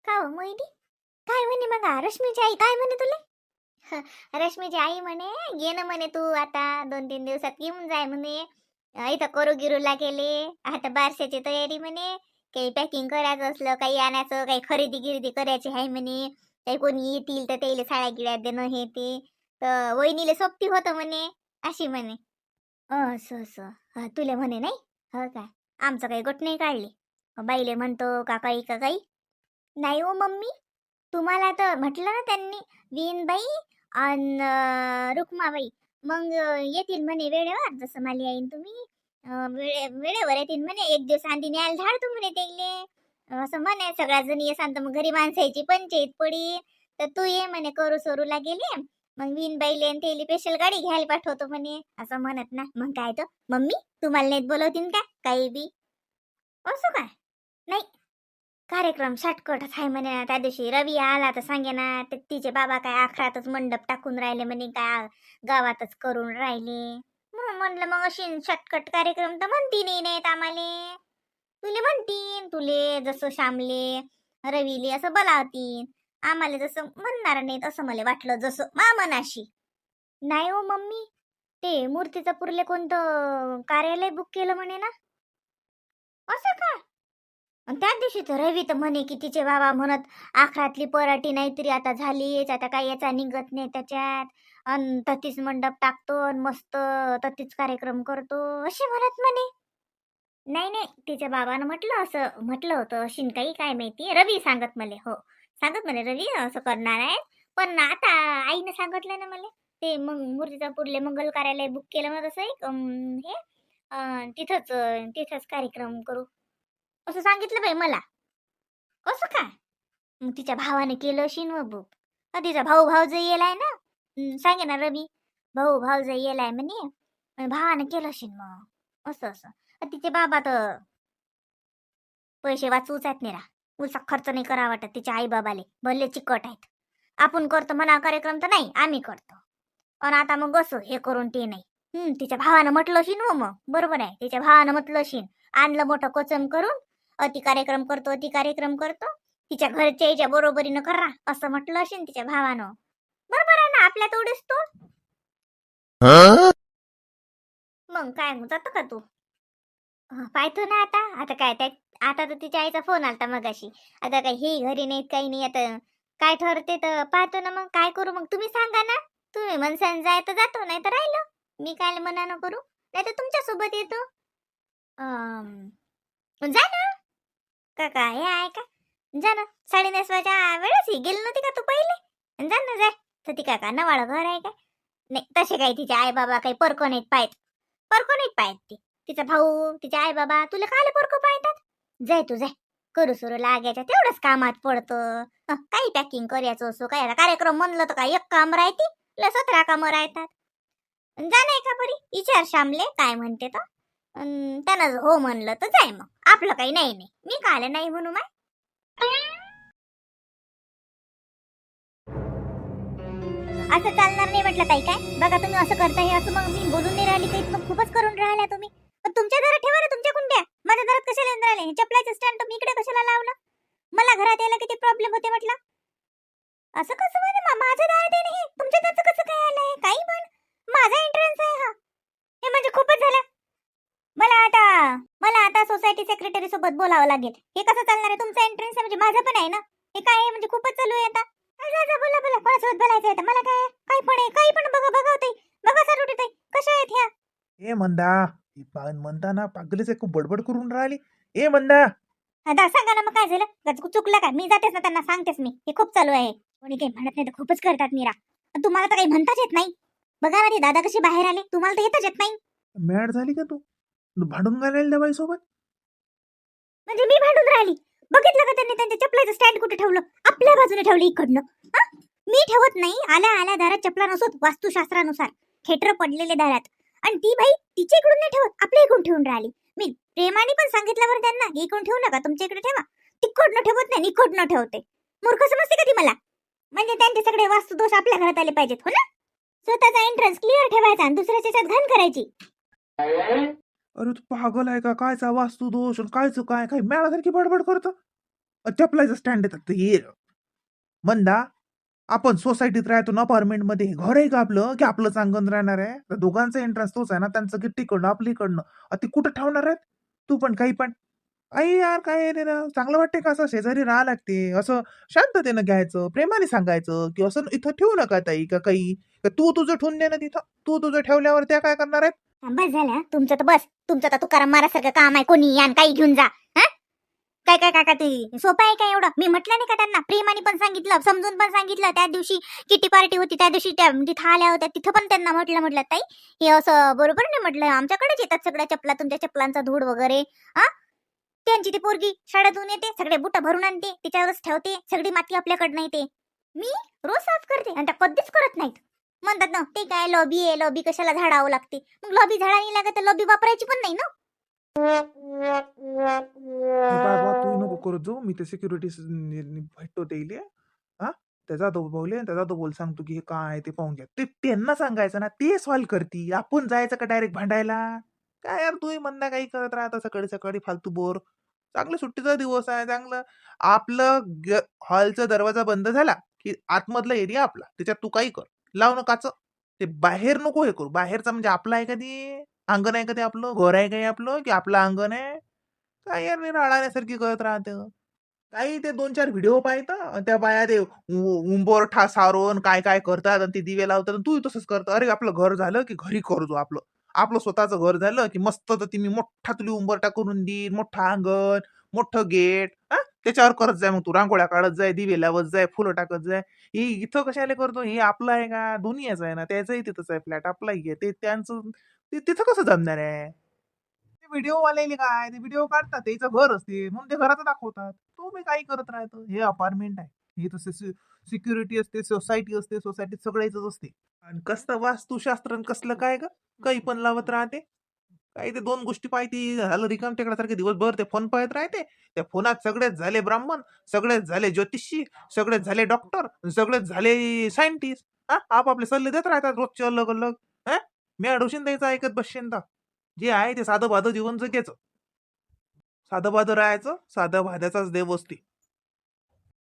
का हो मोहिनी? काय म्हणे मग रश्मीची आई काय म्हणे तुला? रश्मीची आई म्हणे ये ना म्हणे तू आता 2-3 दिवसात येऊन जाय म्हणे. इथं करू गिरूला गेले आता बारशाची तयारी म्हणे. काही पॅकिंग करायचं असलं काही आणायचं काही खरेदी गिरेदी करायची आहे म्हणे. काही कोणी येतील तर त्याला साड्या गिळ्या देणं हे ते. तर वहिनीला सोबती होतं म्हणे अशी म्हणे. असं असं तुला म्हणे नाही हो काय? आमचं काही गोट नाही काढली. बाईले म्हणतो का काही नाही हो मम्मी. तुम्हाला तर म्हटलं ना त्यांनी वीणबाई आणि रुक्माबाई मग येतील म्हणे वेळेवर जसं मला येईन तुम्ही वेळेवर येतील म्हणे. एक दिवस आधी न्यायला धाडतो म्हणे त्याले असं म्हणे. सगळ्या जणी येसान तर मग घरी माणसाची पंचायत पडी. तर तू ये म्हणे करू सोरूला गेले मग वीणबाईले आणि त्याला स्पेशल गाडी घ्यायला पाठवतो म्हणे असं म्हणत ना. मग काय तर मम्मी तुम्हाला नाहीत बोलवतीन का काही बी? असं काय? नाही कार्यक्रम शॉर्टकटच आहे म्हणे ना. त्या दिवशी रवी आला तर सांगे ना तिचे बाबा काय आखरातच मंडप टाकून राहिले म्हणे काय गावातच करून राहिले. म्हणून म्हणलं मग अशी शॉर्टकट कार्यक्रम तर म्हणती नाहीत आम्हाले. तुले म्हणतीन तुले जसं श्यामले रवीले असं बोलावतीन. आम्हाला जसं म्हणणार नाहीत असं मला वाटलं जसं मा मनाशी. नाही हो मम्मी. ते मूर्तीचं पुरले कोणतं कार्यालय बुक केलं म्हणे ना. असं का? आणि त्या दिवशी तर रवी तर म्हणे की तिचे बाबा म्हणत आखरातली पराठी नाहीतरी आता झालीच आता काही याचा निघत नाही त्याच्यात. अन ततीच मंडप टाकतो अन मस्त ततीच कार्यक्रम करतो अशी म्हणत म्हणे. नाही नाही तिच्या बाबानं म्हटलं असं म्हटलं होतं अशीन काही काय माहिती. रवी सांगत मले हो सांगत म्हणे रवी असं करणार आहे. पण आता आईनं सांगितलं ना मला. ते मग मूर्तीचा पुरले मंगल कार्यालय बुक केलं मग तसं एक हे तिथंच कार्यक्रम करू असं सांगितलं बाई मला. असं काय? मग तिच्या भावाने केलं अशीन व बुक. तिचा भाऊ भाऊजाई येलाय ना. सांगे ना रवी भाऊ भाऊजाई येलाय म्हणे. भावाने केलं अशीन मग असं असं. तिचे बाबा तर पैसे वाचवूच आहेत नाही रा. उलसा खर्च नाही करा वाटत तिच्या आई बाबाले भले चिकट आहेत. आपण करतो म्हणा कार्यक्रम तर नाही आम्ही करतो. आणि आता मग असं हे करून ते नाही. तिच्या भावानं म्हटलं अशीन हो मग बरोबर आहे. तिच्या भावानं म्हटलं अशीन आणलं मोठं कोचम करून अति कार्यक्रम करतो तिच्या घरच्या बरोबरीनं करा असं म्हटलं असेल तिच्या भावानं. बरोबर आहे ना आपल्या तेवढेच तो. मग काय मग जातो का तू? पाहतो ना आता आता काय त्या आता तर तिच्या आईचा फोन आलता मगाशी. आता काय हे घरी नाहीत काही नाही आता काय ठरते तर पाहतो ना. मग काय करू मग तुम्ही सांगा ना. तुम्ही मनसान जाय तर जातो नाही तर राहिलो. मी काय मना न करू नाही तर तुमच्या सोबत येतो. जा ना काका हे आहे का? जा ना साडी नेसवायच्या वेळेस ही गेली नव्हती का तू पहिले? जा ना जाय. तर ती काका नवाळ घर आहे काय? नाही तसे काही तिचे आई बाबा काही परको नाहीत पाहत. परको नाहीत पाहत ती. तिचा भाऊ तिचे आई बाबा तुला कायले परको पाहतात? जाय तू जाय. करू सुरू लागायच्या तेवढंच कामात पडतं. काही पॅकिंग करायचं असो काय कार्यक्रम म्हणलं तर काय एक काम राहते 17 कामं राहतात. जा नाही का बरी विचार श्यामले काय म्हणते तर. त्यानं हो म्हणलं तर जाय मग आपलं काही नाही नाही मी काले नाही म्हणू माय. असं चालणार नाही म्हटलं ताई काय बघा तुम्ही असं करताय असं मग मी बोलून नाही राहिली काही मग खूपच करून राहिला तुम्ही. पण तुमच्या घरात ठेवा ना तुमच्या कुंड्या. माझ्या घरात कशाला येऊन राहिले चपलाचं स्टँड तुम्ही इकडे कशाला लावलं? मला घरात यायला किती प्रॉब्लेम होते म्हटलं. असं कसं म्हणे माझं दार आहे नाही तुमच्या दारचं कसं काय आलंय काही पण. माझा एंट्रन्स आहे हा. हे म्हणजे खूपच झालं. मला आता सोसायटी सेक्रेटरी सोबत बोलावं लागेल. हे कसं चालणार आहे तुमचा एंट्रन्स आहे म्हणजे माझं पण आहे ना. हे काय आहे म्हणजे खूपच चालू आहे आता. जा जा बोला बोला कोणासोबत बोलायचं आहे मला काय काय पण आहे काही पण बघा बघा होते बघा सर ताई कशा आहेत ह्या? ए मंदा ही म्हणता ना पागलीच खूप बडबड करून राहिली. ए मंदा आता सांगा ना मग काय झालं चुकलं काय? मी जातेच ना त्यांना सांगतेच मी हे खूप चालू आहे. कोणी काही म्हणत नाही तर खूपच करतात मीरा. तुम्हाला तर काही म्हणताच येत नाही. बघा ना ते दादा कशी बाहेर आले तुम्हाला तर येतच येत नाही. मॅड झाली का तू? भांडून घालायला त्या बाई सोबत? म्हणजे मी भांडून राहिली? बघितलं का त्यांनी त्यांच्या चपलाचं स्टँड कुठे ठेवलं? आपल्या बाजूने ठेवलं इकडनं. मी ठेवत नाही आल्या आल्या दारात चपला नसोत वास्तुशास्त्रानुसार खेटर पडलेले दारात. आणि ती बाई तिच्या इकडून नाही ठेवत आपल्या इकडून ठेवून राहिली. मी प्रेमाने पण सांगितलं बरं त्यांना इकडून ठेवू नका तुमच्या इकडे ठेवा. तिकडनं ठेवत नाही इकडनं ठेवते. मूर्ख समजते का ती मला? म्हणजे त्यांचे सगळे वास्तुदोष आपल्या घरात आले पाहिजेत हो ना. स्वतःचा एंट्रन्स क्लिअर ठेवायचा आणि दुसऱ्याच्या याच्यात घाण करायची. अरे तू पागल आहे का? कायचा वास्तू दोष कायच काय काय मॅळासारखी बडबड करतो. चपलाचं स्टँड येतात हे मंदा. आपण सोसायटीत राहतो ना अपार्टमेंट मध्ये, घर आहे का आपलं की आपलंच अंगण राहणार आहे? तर दोघांचा एंट्रन्स तोच आहे ना, त्यांचं गिट्टीकडनं आपलीकडनं. ती कुठं ठेवणार आहेत? तू पण काही पण. आई यार काय आहे रे ना, चांगलं वाटते का असं शेजारी राहा लागते? असं शांततेनं घ्यायचं, प्रेमाने सांगायचं की असं इथं ठेवू नका ताई का काही. का तू तुझं ठेवून दे ना तिथं. तू तुझं ठेवल्यावर त्या काय करणार आहेत? बस झालं हं. तुमचं तर बस. तुमचं तर तुकाराम महाराजसारखं काम आहे. कोणी या आणि काही घेऊन जा. हा काय काय काय काय ते सोपं आहे काय एवढं? मी म्हटलं नाही का त्यांना, प्रेमाने पण सांगितलं, समजून पण सांगितलं. त्या दिवशी किटी पार्टी होती, त्या दिवशी त्या तिथं आल्या होत्या, तिथं पण त्यांना म्हटलं ताई हे असं बरोबर नाही. म्हटलं आमच्याकडेच येतात सगळ्या चपला, तुमच्या चपलांचा धूळ वगैरे. हा त्यांची ती पोरगी शाळेतून येते, सगळे बुट भरून आणते, तिच्यावरच ठेवते, सगळी माती आपल्याकडनं येते. मी रोज साफ करते आणि त्या कधीच करत नाहीत. म्हणतात ना ते काय लॉबी आहे, लॉबी कशाला झाडावं लागते. मग लॉबी झाडा नाही लागत तर लॉबी वापरायची पण नाही ना. हे पाय बा तू नको करत जाऊ. मी ते सिक्युरिटी भेटतो ते इले. हा त्याचा तो बोले, त्याचा तो बोल सांगतो की हे काय आहे ते पाहून घ्या. ते त्यांना सांगायचं ना, ते सॉल्व्ह करती. आपण जायचं का डायरेक्ट भांडायला? काय यार तू म्हणता काही करत राहता सकाळी सकाळी फालतू बोर. चांगलं सुट्टीचा दिवस आहे, चांगलं आपलं हॉलचा दरवाजा बंद झाला की आतमधला एरिया आपला, त्याच्यात तू काही कर. लाव ना काच. ते बाहेर नको हे करू. बाहेरचा म्हणजे आपलं आहे कधी अंगण आहे, कधी आपलं घर आहे काही आपलं की आपलं अंगण आहे. काय यार मी राळाण्यासारखी करत राहते. काही ते 2-4 व्हिडिओ पाहता त्या बाया ते उंबरठा सारून काय काय करतात आणि ते दिवे लावतात आणि तू तसंच करतो. अरे आपलं घर झालं की घरी करतो आपलं. आपलं स्वतःचं घर झालं की मस्त तर ती मी मोठा तुला उंबरठा करून देईन, मोठं अंगण, मोठं गेट. हा त्याच्यावर करत जाय, मग तू रांगोळ्या काढत जाय, दिवे लावत जाय, फुलं टाकत जाय. हे इथं कशाला करतो? हे आपलं आहे का? दुनियाच आहे ना, त्याचंही तिथंच आहे फ्लॅट आपलाही आहे. ते त्यांचं तिथं कसं जमणार आहे? ते व्हिडिओ वाले काय ते व्हिडिओ काढतात, त्याचं घर असते म्हणून ते घरात दाखवतात. तुम्ही काही करत राहतो. हे अपार्टमेंट आहे. हे तसे सिक्युरिटी असते, सोसायटी असते, सोसायटीत सगळ्याच असते. आणि कसलं वास्तुशास्त्र आणि कसलं काय ग? काही पण लावत राहते. काही ते दोन गोष्टी पाहिजे झालं रिकाम टेकड्यासारखे दिवसभर ते फोन पाहत राहते. त्या फोनात सगळेच झाले ब्राह्मण, सगळेच झाले ज्योतिषी, सगळेच झाले डॉक्टर, सगळेच झाले सायंटिस्ट. हा आपापले सल्ले देत राहतात रोजचे अलग अलग. हा मी अडवशीन द्यायचं ऐकत बसशीन तर. जे आहे ते साधं बाधं जीवन जगायचं. साधं बाधं राहायचं, साध्या भाद्याचाच देव असते.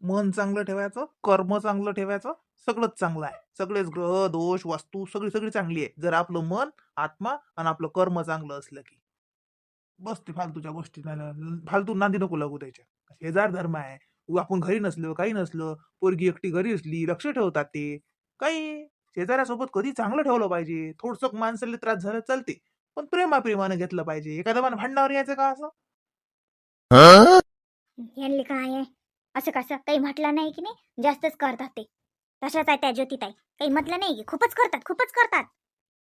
मन चांगलं ठेवायचं, कर्म चांगलं ठेवायचं, सगळंच चांगलं आहे. सगळेच ग्रह दोष वास्तू सगळी सगळी चांगली आहे जर आपलं मन, आत्मा आणि आपलं कर्म चांगलं असलं की. बस ते फालतूच्या गोष्टी फालतू नांदी नको लागू त्याच्या. शेजार धर्म आहे. आपण घरी नसलो काही नसलं, पोरगी एकटी घरी असली लक्ष ठेवतात ते. काही शेजाऱ्यासोबत कधी चांगलं ठेवलं पाहिजे. थोडस माणसाला त्रास झाला चालते, पण प्रेमाप्रेमानं घेतलं पाहिजे. एखाद्या मन भांडणावर यायचं का असं? यांनी काय आहे असं कसं काही म्हटलं नाही की नाही, जास्तच करतात ते. तशाच आहे त्या ज्योतिताई, काही म्हटलं नाही की खूपच करतात खूपच करतात.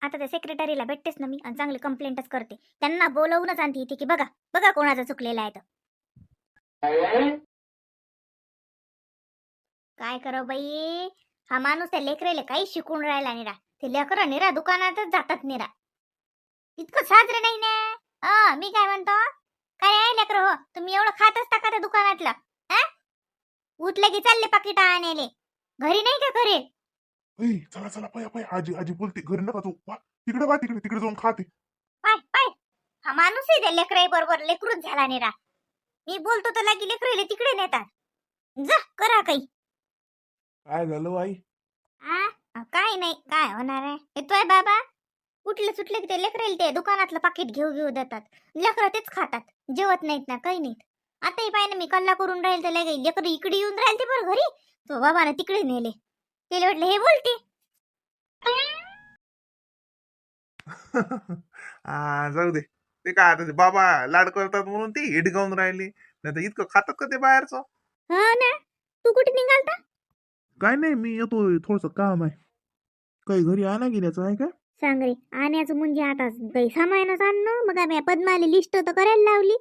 आता त्या सेक्रेटरीला भेटतेच ना मी आणि चांगली कंप्लेंटच करते. त्यांना बोलवूनच आणते इथे की बघा बघा कोणाचं चुकलेलं आहे तर. काय करो बाई, हा माणूस त्या लेकरेले काही शिकून राहिला निरा. ते लेकरं निरा दुकानातच जातात निरा. इतकं साजरं नाही ना. मी काय म्हणतो, काय आहे लेकर हो तुम्ही एवढं खात असता का त्या दुकानातलं? हा उठले की चालले पाकिट आणायले, घरी नाही का घरी? चला चला पया पया आजी आजी बोलते घरी नका तू तिकडे बा तिकडे तिकडे जाऊन खाते. पाय पाय हा माणूस आहे त्या लेकराई बरोबर लेकरूच झाला निरा. मी बोलतो तर लागी लेकराईले तिकडे नेतात. जा करा काही. काय झालं आई? काय नाही काय होणार आहे. येतोय बाबा उठले सुटले की ते लेकराईले ते दुकानातलं पाकिट घेऊ घेऊ देतात. लेकरं तेच खातात, जेवत नाहीत ना काही नाहीत. आताही पाय ना मी कल्ला करून राहील तर लेकर इकडे येऊन राहील ते बरं घरी. तो बाबाने तिकडे नेले. ते म्हटलं हे बोलते. जाऊ दे. ते काय आता ते बाबा लाड करतात म्हणून ती हिडकावून राहिली, नाही तर इतकं खातात का ते बाहेरचं? हा ना. तू कुठे निघालता? काय नाही मी येतोय, थोडस काम आहे. काही घरी आणा घेण्याचं आहे का? सांग रे आण्याचं म्हणजे आता काही सामानच आणणं. मग आम्ही पद्माली लिस्ट तर करायला लावली.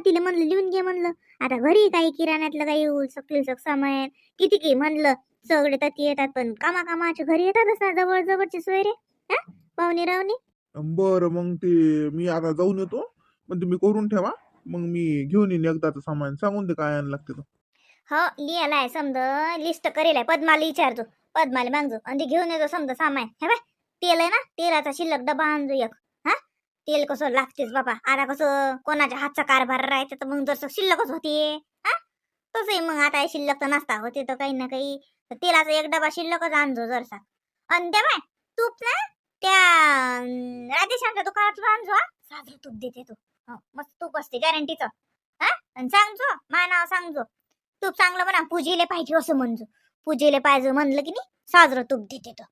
तिला म्हणलं लिहून घे म्हणलं. आता घरी काही किराण्यातलं काही सगळं सामान किती की म्हणलं सगळे तर येतात पण कामाकामाच्या घरी येतातच ना जवळ जवळचे सोयरे. हा पाहुणे रावणे. बरं मग ते मी आता जाऊन येतो, पण तुम्ही करून ठेवा. मग मी घेऊन येईन एकदाच सामान. सांगून दे काय आणायला लागते. हो लिहायला आहे समज लिस्ट करेल आहे. पद्माला विचारतो, पद्माला मागजो आणि ते घेऊन येतो समजा सामान. हे बाय तेल आहे ना, तेलाचा शिल्लक डबा आणजो एक. हा तेल कसं लागतेच बाबा. आता कसं कोणाच्या हातचा कारभार राहायचा तर मग जर शिल्लकच होते. हा तसंही मग आता शिल्लक तर नसता होते तर काही ना काही, तर तेलाचा एक डबा शिल्लकच आणजो जरसा. आणि त्या बाय तूप ना त्या राधेश्यामच्या दुकानातून आणजो हा. साधं तूप देते तू. मस्त तूप असते गॅरंटीचं. हा आणि सांगजो मा नाव सांगजो. तूप चांगलं म्हणा, पूजेले पाहिजे असं म्हणजो. पूजेले पाहिजे म्हणलं की नाही साजरं तूप देते तो.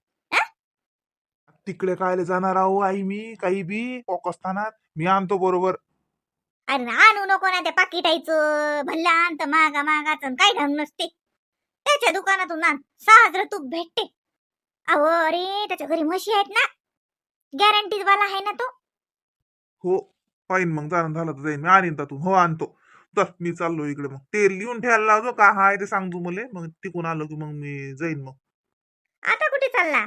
तिकडे कायले जाणार आहो आई मी काही बी कोकस्थानात मी आणतो बरोबर. अरे ना आणू नको ना त्या पाकिटायचं भल्ला आणत महागाचं काही ढंग नसते. त्याच्या दुकानातून आण, साजरं तूप भेटते. अहो अरे त्याच्या घरी म्हशी आहेत ना, गॅरंटीज वाला आहे ना तो. हो पाहिन मग झालं तर जाईन मी आणीन त्यातून. हो आणतो. तर मी चाललो इकडे. मग ते लिहून ठेवायला लावतो का हाय ते सांग तू मले, मग तिकून आलो की मग मी जाईन. मग आता कुठे चालला?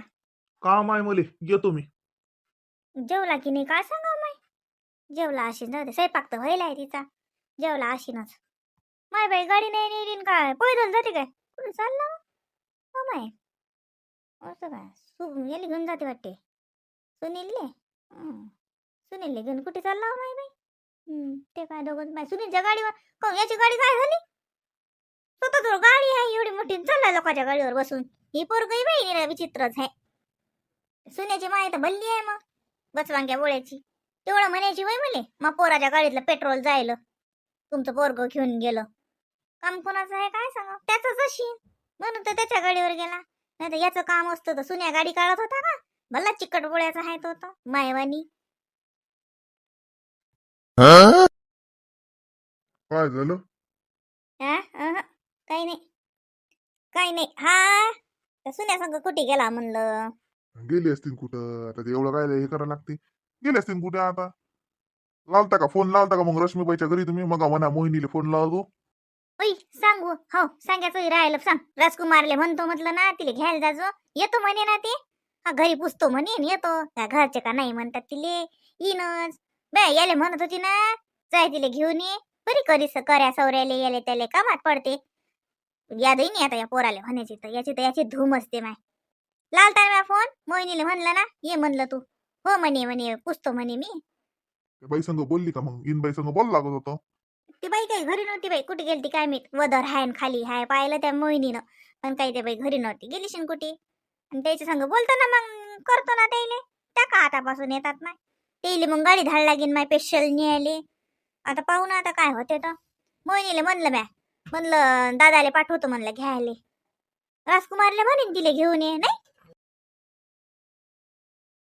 काम आहे मले, येतो मी. जेवला की नाही काय सांगा माय. जेवला अशीन, जाऊ दे स्वयंपाक तर व्हायलाय तिचा. जेवला अशीनच. माय बाई गाडी नाही नेलीन काय, पैदल जाते काय, कुठे चालला हो माय? असं काय याला घेऊन जाते वाटते सुनीलले. सुनीलले घेऊन कुठे चालला हो माय बाई? ते काय दोघं बाय सुनीलच्या गाडीवर. काहून याची गाडी काय झाली? स्वतःच गाडी आहे एवढी मोठी, चालला लोकांच्या गाडीवर बसून. ही पोरगही बाई निरा विचित्रच आहे. सुन्याची माय तर भल्ली आहे मग बचवांग्या बोळ्याची. तेवढं म्हणायची वय मले मग पोराच्या गाडीतलं पेट्रोल जायलं, तुमचं पोरग घेऊन गेलं. काम कोणाचं आहे काय सांगा, त्याच अशी म्हणून तर त्याच्या गाडीवर गेला. नाही तर याचं काम असतं तर सुन्या गाडी काढत होता का? भला चिकट बोळ्याचा आहे तो तर मायवानी. काय झालं? काही नाही काही नाही. हा त्या सुन्या संग कुठे गेला म्हणलं. गेली असतील कुठं, आता ते एवढं काय हे करायला लागते. गेले असतील कुठे आता. लावता का फोन, लावता का मग रश्मीबाईच्या घरी तुम्ही? मग म्हणा मोहिनीला फोन लावतो. ओय सांगू हो सांगायचं राहिलं सांग. राजकुमारले म्हणतो म्हटलं ना तिले घ्यायला जाजो. येतो म्हणे ना ते. हा घरी पुसतो म्हणे येतो. त्या घरचे का नाही म्हणतात तिले येईनच. बे याले म्हणत होती ना जाय तिले घेऊन ये. बरी करीस कर्या सौर्याले याले त्याले कामात पडते. यादही नाही आता या पोराले म्हणायची तर याची धूम असते माय. लालता ना फोन मोहिनीले म्हणलं ना ये म्हणलं तू. हो म्हणे म्हणे पुसतो म्हणे मी. बाई संग बोलली का मग? इन बाई संग बोल लागत होतं. ती बाई काही घरी नव्हती बाई, कुठे गेलती काय माहित. वदर हाय न खाली हाय पाहिलं त्या मोहिनीनं, पण काही ते बाई घरी नव्हती, गेलीशीन कुठे. आणि त्याच्या संग बोलतो ना मग करतो ना त्याले. त्या का आतापासून येतात ना तेले मग गाडी धाड लागीन माय पेशल न्यायले. आता पाहू ना आता काय होते तर. मोहिनीले म्हणलं म्हणलं दादाले पाठवतो म्हणलं घ्यायले. राजकुमारले म्हणेन तिले घेऊन ये नाही.